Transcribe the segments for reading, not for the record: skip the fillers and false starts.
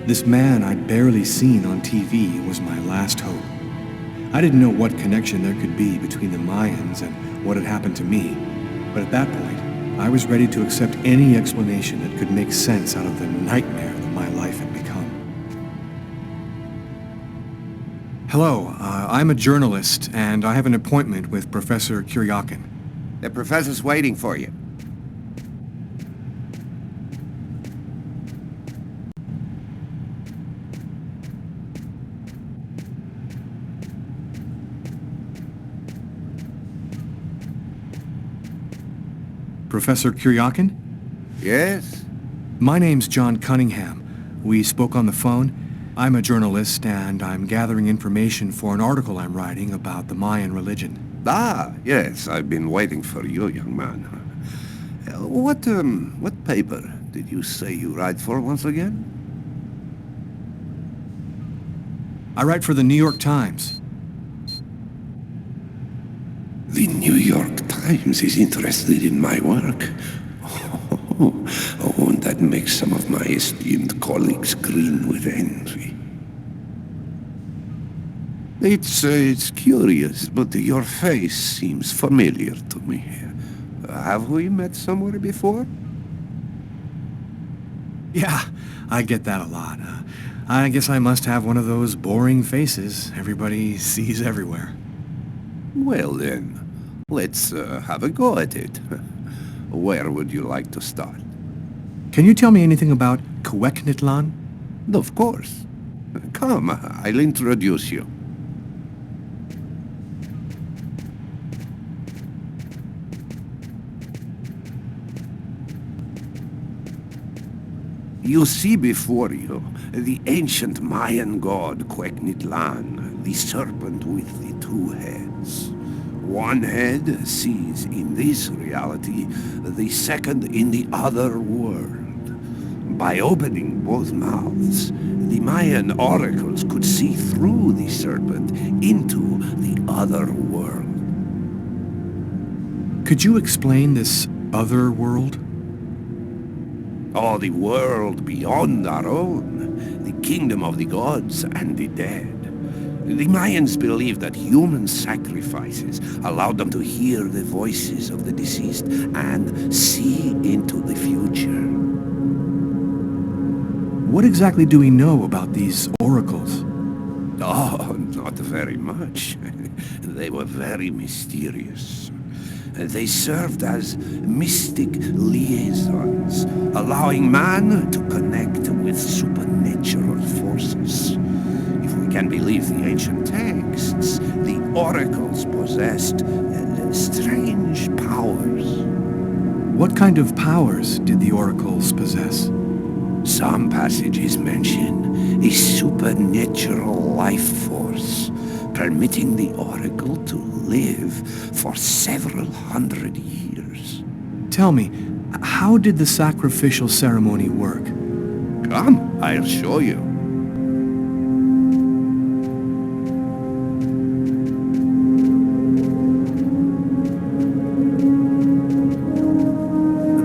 This man I'd barely seen on TV was my last hope. I didn't know what connection there could be between the Mayans and what had happened to me, but at that point, I was ready to accept any explanation that could make sense out of the nightmare that my life had become. Hello, I'm a journalist, and I have an appointment with Professor Kuryakin. The professor's waiting for you. Professor Kuryakin? Yes? My name's John Cunningham. We spoke on the phone. I'm a journalist, and I'm gathering information for an article I'm writing about the Mayan religion. Ah, yes, I've been waiting for you, young man. What paper did you say you write for once again? I write for the New York Times. The New York Times is interested in my work. Won't that make some of my esteemed colleagues grin with envy? It's curious, but your face seems familiar to me. Have we met somewhere before? Yeah, I get that a lot. I guess I must have one of those boring faces everybody sees everywhere. Well then, let's have a go at it. Where would you like to start? Can you tell me anything about Quequitlan? Of course. Come, I'll introduce you. You see before you the ancient Mayan god Quequitlan, the serpent with the two heads. One head sees in this reality, the second in the other world. By opening both mouths, the Mayan oracles could see through the serpent into the other world. Could you explain this other world? Oh, the world beyond our own, the kingdom of the gods and the dead. The Mayans believed that human sacrifices allowed them to hear the voices of the deceased and see into the future. What exactly do we know about these oracles? Oh, not very much. They were very mysterious. They served as mystic liaisons, allowing man to connect with supernatural forces. If we can believe the ancient texts, the oracles possessed strange powers. What kind of powers did the oracles possess? Some passages mention a supernatural life force, permitting the oracle to live for several hundred years. Tell me, how did the sacrificial ceremony work? Come, I'll show you.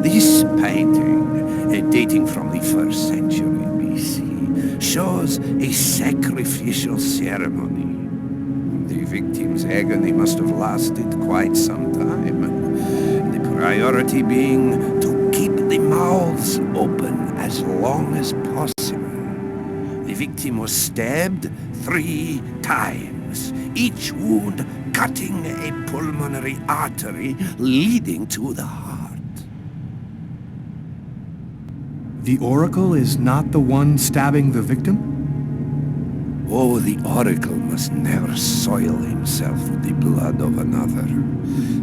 This painting, dating from the 1st century BC, shows a sacrificial ceremony. The victim's agony must have lasted quite some time. The priority being to keep the mouths open as long as possible. The victim was stabbed 3 times, each wound cutting a pulmonary artery leading to the heart. The oracle is not the one stabbing the victim? Oh, the oracle must never soil himself with the blood of another.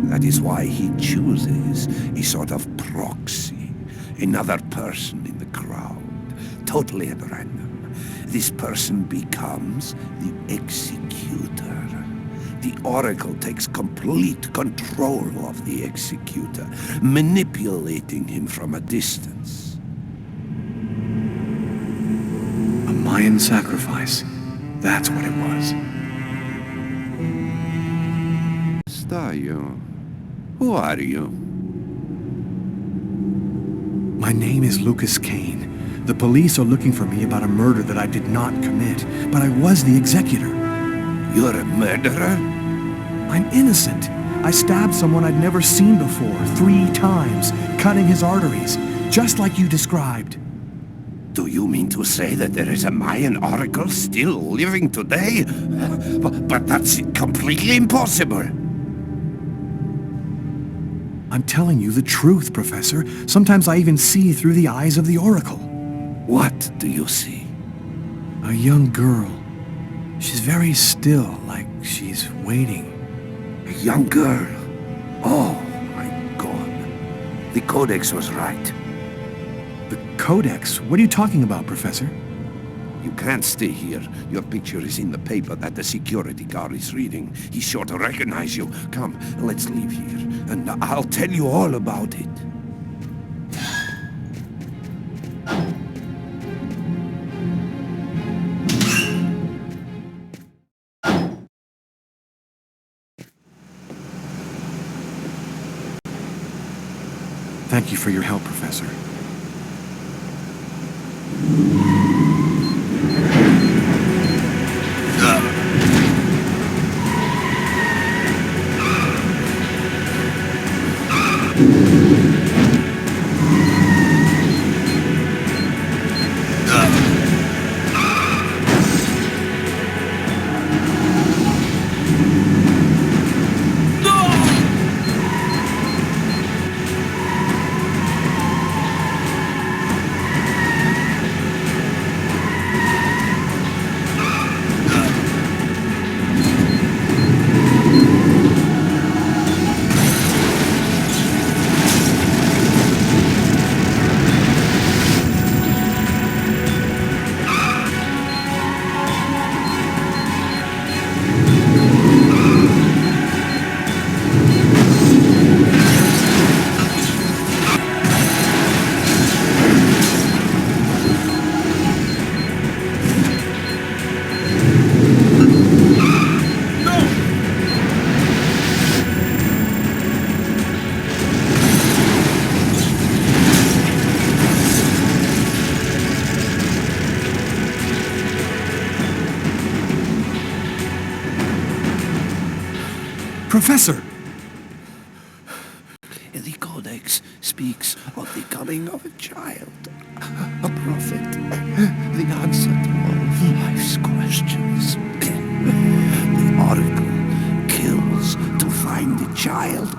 That is why he chooses a sort of proxy, another person in the crowd, totally at random. This person becomes the executor. The oracle takes complete control of the executor, manipulating him from a distance. A Mayan sacrifice. That's what it was. Stajo, who are you? My name is Lucas Kane. The police are looking for me about a murder that I did not commit, but I was the executor. You're a murderer? I'm innocent. I stabbed someone I'd never seen before, 3 times, cutting his arteries, just like you described. Do you mean to say that there is a Mayan oracle still living today? But that's completely impossible. I'm telling you the truth, Professor. Sometimes I even see through the eyes of the oracle. What do you see? A young girl. She's very still, like she's waiting. A young girl? Oh, my God. The Codex was right. The Codex? What are you talking about, Professor? You can't stay here. Your picture is in the paper that the security guard is reading. He's sure to recognize you. Come, let's leave here, and I'll tell you all about it. Thank you for your help, Professor. Professor! The Codex speaks of the coming of a child, a prophet, the answer to all of life's questions. The oracle kills to find the child.